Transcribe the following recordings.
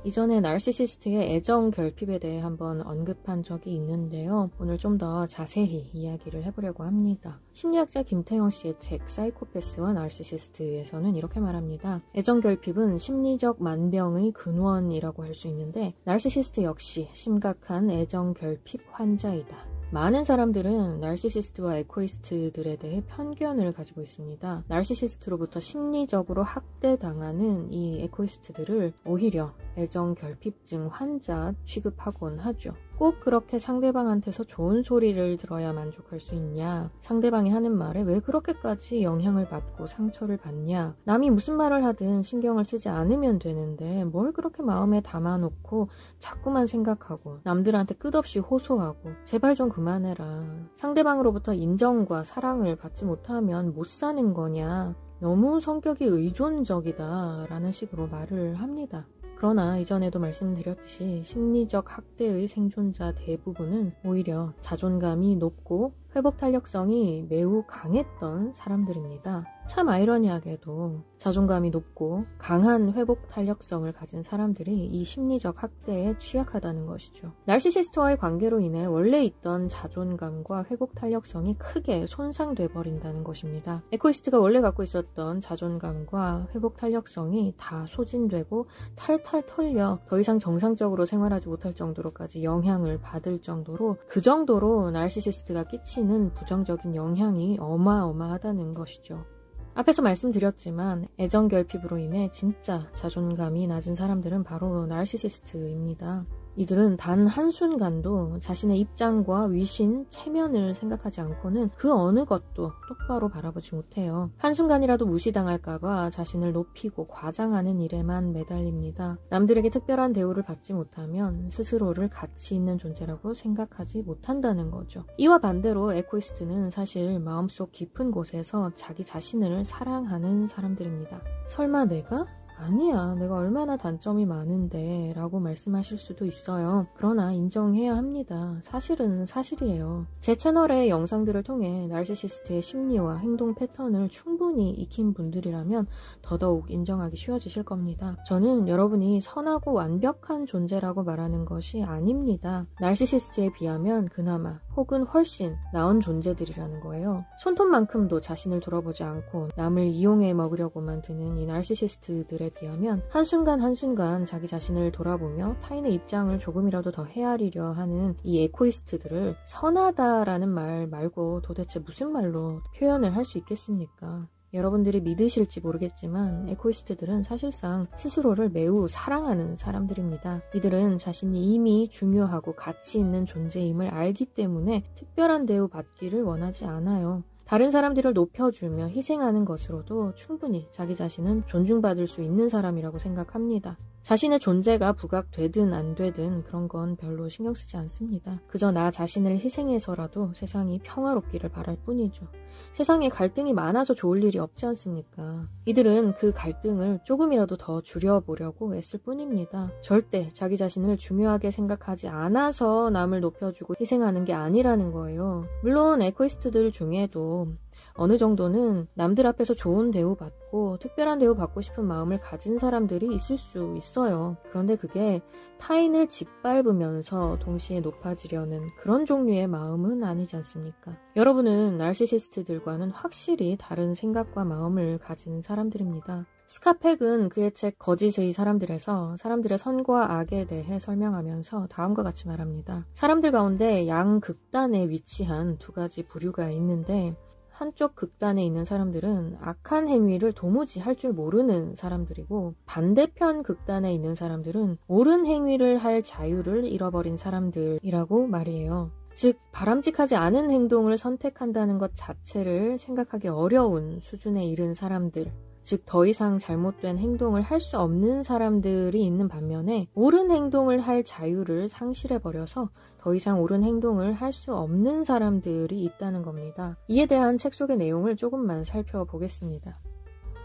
이전에 나르시시스트의 애정 결핍에 대해 한번 언급한 적이 있는데요. 오늘 좀 더 자세히 이야기를 해보려고 합니다. 심리학자 김태형 씨의 책 사이코패스와 나르시시스트에서는 이렇게 말합니다. 애정 결핍은 심리적 만병의 근원이라고 할 수 있는데 나르시시스트 역시 심각한 애정 결핍 환자이다. 많은 사람들은 나르시시스트와 에코이스트들에 대해 편견을 가지고 있습니다. 나르시시스트로부터 심리적으로 학대당하는 이 에코이스트들을 오히려 애정 결핍증 환자 취급하곤 하죠. 꼭 그렇게 상대방한테서 좋은 소리를 들어야 만족할 수 있냐? 상대방이 하는 말에 왜 그렇게까지 영향을 받고 상처를 받냐? 남이 무슨 말을 하든 신경을 쓰지 않으면 되는데 뭘 그렇게 마음에 담아놓고 자꾸만 생각하고 남들한테 끝없이 호소하고 제발 좀 그만해라. 상대방으로부터 인정과 사랑을 받지 못하면 못 사는 거냐? 너무 성격이 의존적이다 라는 식으로 말을 합니다. 그러나 이전에도 말씀드렸듯이 심리적 학대의 생존자 대부분은 오히려 자존감이 높고 회복 탄력성이 매우 강했던 사람들입니다. 참 아이러니하게도 자존감이 높고 강한 회복 탄력성을 가진 사람들이 이 심리적 학대에 취약하다는 것이죠. 나르시시스트와의 관계로 인해 원래 있던 자존감과 회복 탄력성이 크게 손상돼 버린다는 것입니다. 에코이스트가 원래 갖고 있었던 자존감과 회복 탄력성이 다 소진되고 탈탈 털려 더 이상 정상적으로 생활하지 못할 정도로까지 영향을 받을 정도로 그 정도로 나르시시스트가 끼치는 부정적인 영향이 어마어마하다는 것이죠. 앞에서 말씀드렸지만 애정 결핍으로 인해 진짜 자존감이 낮은 사람들은 바로 나르시시스트입니다. 이들은 단 한순간도 자신의 입장과 위신, 체면을 생각하지 않고는 그 어느 것도 똑바로 바라보지 못해요. 한순간이라도 무시당할까봐 자신을 높이고 과장하는 일에만 매달립니다. 남들에게 특별한 대우를 받지 못하면 스스로를 가치 있는 존재라고 생각하지 못한다는 거죠. 이와 반대로 에코이스트는 사실 마음속 깊은 곳에서 자기 자신을 사랑하는 사람들입니다. 설마 내가? 아니야, 내가 얼마나 단점이 많은데 라고 말씀하실 수도 있어요. 그러나 인정해야 합니다. 사실은 사실이에요. 제 채널의 영상들을 통해 나르시시스트의 심리와 행동 패턴을 충분히 익힌 분들이라면 더더욱 인정하기 쉬워지실 겁니다. 저는 여러분이 선하고 완벽한 존재라고 말하는 것이 아닙니다. 나르시시스트에 비하면 그나마 혹은 훨씬 나은 존재들이라는 거예요. 손톱만큼도 자신을 돌아보지 않고 남을 이용해 먹으려고만 드는 이 나르시시스트들에 비하면 한순간 자기 자신을 돌아보며 타인의 입장을 조금이라도 더 헤아리려 하는 이 에코이스트들을 선하다라는 말 말고 도대체 무슨 말로 표현을 할 수 있겠습니까? 여러분들이 믿으실지 모르겠지만 에코이스트들은 사실상 스스로를 매우 사랑하는 사람들입니다. 이들은 자신이 이미 중요하고 가치 있는 존재임을 알기 때문에 특별한 대우 받기를 원하지 않아요. 다른 사람들을 높여주며 희생하는 것으로도 충분히 자기 자신은 존중받을 수 있는 사람이라고 생각합니다. 자신의 존재가 부각되든 안 되든 그런 건 별로 신경 쓰지 않습니다. 그저 나 자신을 희생해서라도 세상이 평화롭기를 바랄 뿐이죠. 세상에 갈등이 많아서 좋을 일이 없지 않습니까? 이들은 그 갈등을 조금이라도 더 줄여보려고 애쓸 뿐입니다. 절대 자기 자신을 중요하게 생각하지 않아서 남을 높여주고 희생하는 게 아니라는 거예요. 물론 에코이스트들 중에도 어느 정도는 남들 앞에서 좋은 대우 받고 특별한 대우 받고 싶은 마음을 가진 사람들이 있을 수 있어요. 그런데 그게 타인을 짓밟으면서 동시에 높아지려는 그런 종류의 마음은 아니지 않습니까? 여러분은 나르시시스트들과는 확실히 다른 생각과 마음을 가진 사람들입니다. 스카펙은 그의 책 거짓의 사람들에서 사람들의 선과 악에 대해 설명하면서 다음과 같이 말합니다. 사람들 가운데 양극단에 위치한 두 가지 부류가 있는데 한쪽 극단에 있는 사람들은 악한 행위를 도무지 할 줄 모르는 사람들이고 반대편 극단에 있는 사람들은 옳은 행위를 할 자유를 잃어버린 사람들이라고 말이에요. 즉 바람직하지 않은 행동을 선택한다는 것 자체를 생각하기 어려운 수준에 이른 사람들, 즉 더 이상 잘못된 행동을 할 수 없는 사람들이 있는 반면에 옳은 행동을 할 자유를 상실해버려서 더 이상 옳은 행동을 할 수 없는 사람들이 있다는 겁니다. 이에 대한 책 속의 내용을 조금만 살펴보겠습니다.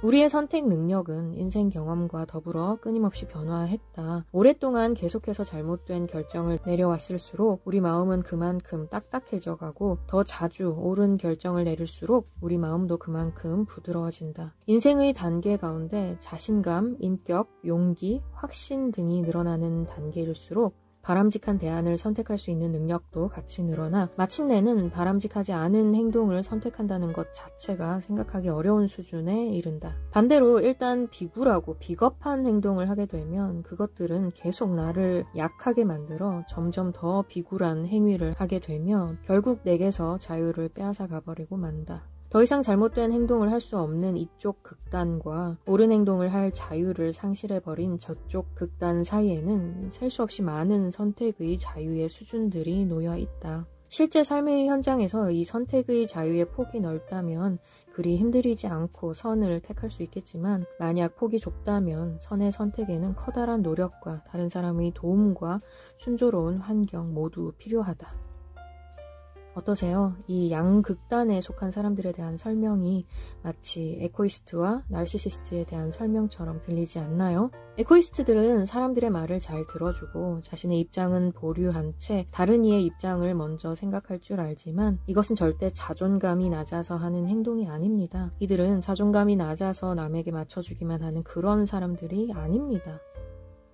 우리의 선택 능력은 인생 경험과 더불어 끊임없이 변화했다. 오랫동안 계속해서 잘못된 결정을 내려왔을수록 우리 마음은 그만큼 딱딱해져 가고 더 자주 옳은 결정을 내릴수록 우리 마음도 그만큼 부드러워진다. 인생의 단계 가운데 자신감, 인격, 용기, 확신 등이 늘어나는 단계일수록 바람직한 대안을 선택할 수 있는 능력도 같이 늘어나 마침내는 바람직하지 않은 행동을 선택한다는 것 자체가 생각하기 어려운 수준에 이른다. 반대로 일단 비굴하고 비겁한 행동을 하게 되면 그것들은 계속 나를 약하게 만들어 점점 더 비굴한 행위를 하게 되며 결국 내게서 자유를 빼앗아 가버리고 만다. 더 이상 잘못된 행동을 할 수 없는 이쪽 극단과 옳은 행동을 할 자유를 상실해버린 저쪽 극단 사이에는 셀 수 없이 많은 선택의 자유의 수준들이 놓여 있다. 실제 삶의 현장에서 이 선택의 자유의 폭이 넓다면 그리 힘들이지 않고 선을 택할 수 있겠지만 만약 폭이 좁다면 선의 선택에는 커다란 노력과 다른 사람의 도움과 순조로운 환경 모두 필요하다. 어떠세요? 이 양극단에 속한 사람들에 대한 설명이 마치 에코이스트와 나르시시스트에 대한 설명처럼 들리지 않나요? 에코이스트들은 사람들의 말을 잘 들어주고 자신의 입장은 보류한 채 다른 이의 입장을 먼저 생각할 줄 알지만 이것은 절대 자존감이 낮아서 하는 행동이 아닙니다. 이들은 자존감이 낮아서 남에게 맞춰주기만 하는 그런 사람들이 아닙니다.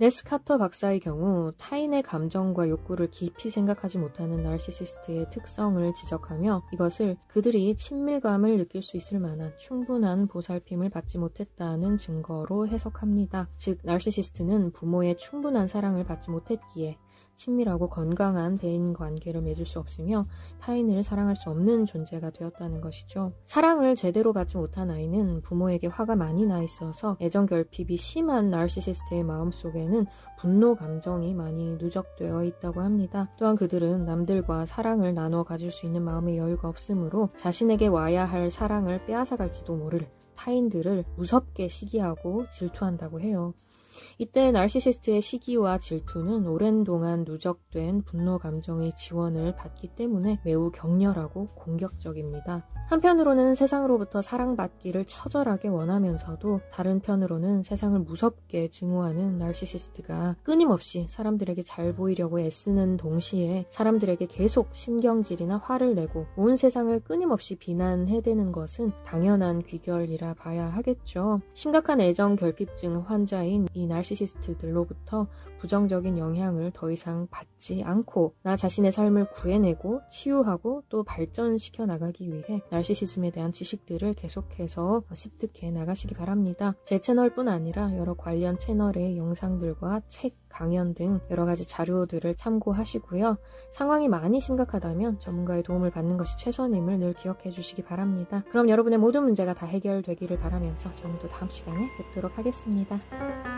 레스 카터 박사의 경우 타인의 감정과 욕구를 깊이 생각하지 못하는 나르시시스트의 특성을 지적하며 이것을 그들이 친밀감을 느낄 수 있을 만한 충분한 보살핌을 받지 못했다는 증거로 해석합니다. 즉, 나르시시스트는 부모의 충분한 사랑을 받지 못했기에 친밀하고 건강한 대인관계를 맺을 수 없으며 타인을 사랑할 수 없는 존재가 되었다는 것이죠. 사랑을 제대로 받지 못한 아이는 부모에게 화가 많이 나 있어서 애정결핍이 심한 나르시시스트의 마음속에는 분노 감정이 많이 누적되어 있다고 합니다. 또한 그들은 남들과 사랑을 나눠 가질 수 있는 마음의 여유가 없으므로 자신에게 와야 할 사랑을 빼앗아갈지도 모를 타인들을 무섭게 시기하고 질투한다고 해요. 이때 나르시시스트의 시기와 질투는 오랜 동안 누적된 분노 감정의 지원을 받기 때문에 매우 격렬하고 공격적입니다. 한편으로는 세상으로부터 사랑받기를 처절하게 원하면서도 다른 편으로는 세상을 무섭게 증오하는 나르시시스트가 끊임없이 사람들에게 잘 보이려고 애쓰는 동시에 사람들에게 계속 신경질이나 화를 내고 온 세상을 끊임없이 비난해대는 것은 당연한 귀결이라 봐야 하겠죠. 심각한 애정 결핍증 환자인 이 나르시시스트들로부터 부정적인 영향을 더 이상 받지 않고 나 자신의 삶을 구해내고 치유하고 또 발전시켜 나가기 위해 나르시시즘에 대한 지식들을 계속해서 습득해 나가시기 바랍니다. 제 채널뿐 아니라 여러 관련 채널의 영상들과 책, 강연 등 여러 가지 자료들을 참고하시고요. 상황이 많이 심각하다면 전문가의 도움을 받는 것이 최선임을 늘 기억해 주시기 바랍니다. 그럼 여러분의 모든 문제가 다 해결되기를 바라면서 저는 또 다음 시간에 뵙도록 하겠습니다.